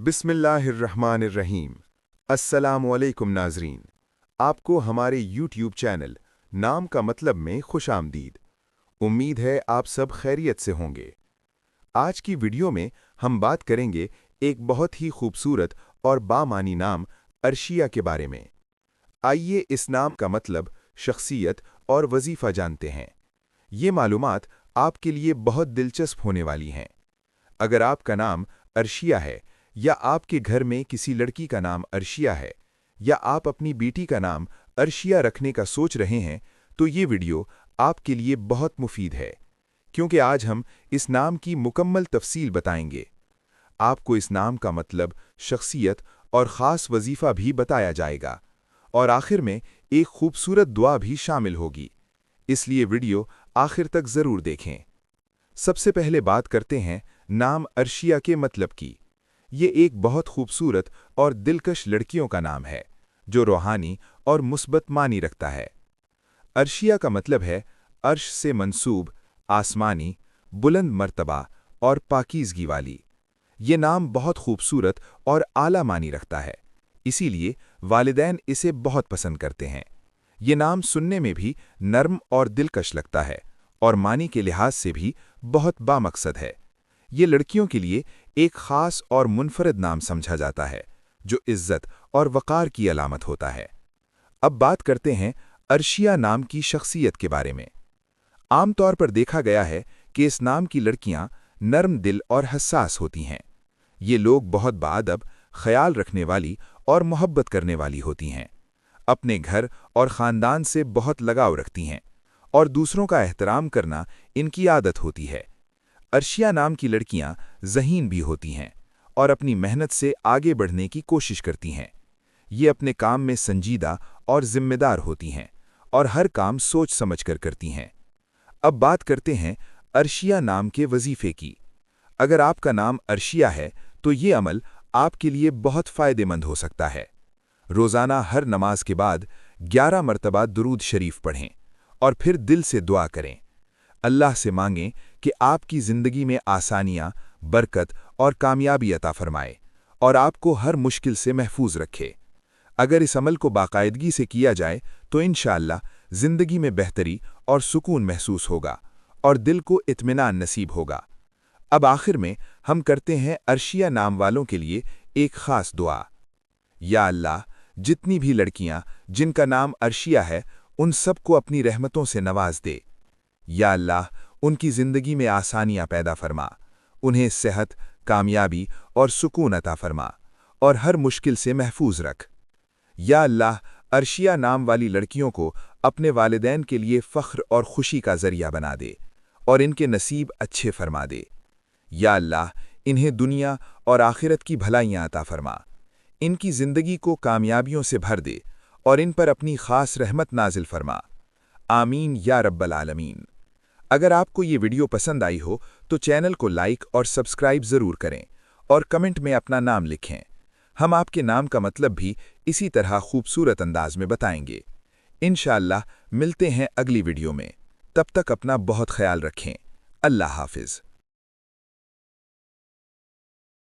बिस्मिल्लाहिर्रहमानिर्रहीम। अस्सलामुअलैकुम नाज़रीन, आपको हमारे यूट्यूब चैनल नाम का मतलब में खुशामदीद। उम्मीद है आप सब खैरियत से होंगे। आज की वीडियो में हम बात करेंगे एक बहुत ही खूबसूरत और बामानी नाम अर्शिया के बारे में। आइए इस नाम का मतलब, शख्सियत और वजीफ़ा जानते हैं। ये मालूमात आपके लिए बहुत दिलचस्प होने वाली हैं। अगर आपका नाम अर्शिया है, या आपके घर में किसी लड़की का नाम अर्शिया है, या आप अपनी बेटी का नाम अर्शिया रखने का सोच रहे हैं, तो ये वीडियो आपके लिए बहुत मुफीद है, क्योंकि आज हम इस नाम की मुकम्मल तफसील बताएंगे। आपको इस नाम का मतलब, शख्सियत और ख़ास वजीफ़ा भी बताया जाएगा, और आखिर में एक खूबसूरत दुआ भी शामिल होगी। इसलिए वीडियो आखिर तक ज़रूर देखें। सबसे पहले बात करते हैं नाम अर्शिया के मतलब की। ये एक बहुत खूबसूरत और दिलकश लड़कियों का नाम है, जो रूहानी और मुस्बत मानी रखता है। अर्शिया का मतलब है अर्श से मंसूब, आसमानी, बुलंद मर्तबा और पाकीज़गी वाली। ये नाम बहुत खूबसूरत और आला मानी रखता है, इसीलिए वालिदैन इसे बहुत पसंद करते हैं। ये नाम सुनने में भी नर्म और दिलकश लगता है, और मानी के लिहाज से भी बहुत बामकसद है। ये लड़कियों के लिए एक ख़ास और मुनफरद नाम समझा जाता है, जो इज़्ज़त और वक़ार की अलामत होता है। अब बात करते हैं अर्शिया नाम की शख्सियत के बारे में। आम तौर पर देखा गया है कि इस नाम की लड़कियां नर्म दिल और हसास होती हैं। ये लोग बहुत बाअदब, ख्याल रखने वाली और मोहब्बत करने वाली होती हैं। अपने घर और ख़ानदान से बहुत लगाव रखती हैं, और दूसरों का एहतराम करना इनकी आदत होती है। अर्शिया नाम की लड़कियां ज़हीन भी होती हैं और अपनी मेहनत से आगे बढ़ने की कोशिश करती हैं। ये अपने काम में संजीदा और जिम्मेदार होती हैं, और हर काम सोच समझकर करती हैं। अब बात करते हैं अर्शिया नाम के वजीफ़े की। अगर आपका नाम अर्शिया है, तो ये अमल आपके लिए बहुत फ़ायदेमंद हो सकता है। रोज़ाना हर नमाज के बाद 11 मरतबा दुरूद शरीफ पढ़ें, और फिर दिल से दुआ करें। अल्लाह से मांगें कि आपकी ज़िंदगी में आसानियाँ, बरकत और कामयाबी अता फरमाए, और आपको हर मुश्किल से महफूज रखे। अगर इस अमल को बाकायदगी से किया जाए, तो इंशाअल्लाह ज़िंदगी में बेहतरी और सुकून महसूस होगा, और दिल को इत्मीनान नसीब होगा। अब आखिर में हम करते हैं अर्शिया नाम वालों के लिए एक ख़ास दुआ। या अल्लाह, जितनी भी लड़कियां जिनका नाम अर्शिया है, उन सबको अपनी रहमतों से नवाज दे। या अल्लाह, उनकी ज़िंदगी में आसानियाँ पैदा फरमा, उन्हें सेहत, कामयाबी और सुकून अता फरमा, और हर मुश्किल से महफूज रख। या अल्लाह, अर्शिया नाम वाली लड़कियों को अपने वालिदैन के लिए फ़ख्र और खुशी का ज़रिया बना दे, और इनके नसीब अच्छे फरमा दे। या अल्लाह, इन्हें दुनिया और आखिरत की भलाइयाँ अता फरमा, इनकी ज़िंदगी को कामयाबियों से भर दे, और इन पर अपनी ख़ास रहमत नाजिल फरमा। आमीन या रब्बल आलमीन। अगर आपको ये वीडियो पसंद आई हो, तो चैनल को लाइक और सब्सक्राइब ज़रूर करें, और कमेंट में अपना नाम लिखें। हम आपके नाम का मतलब भी इसी तरह खूबसूरत अंदाज में बताएंगे। इंशाअल्लाह मिलते हैं अगली वीडियो में। तब तक अपना बहुत ख्याल रखें। अल्लाह हाफ़िज़।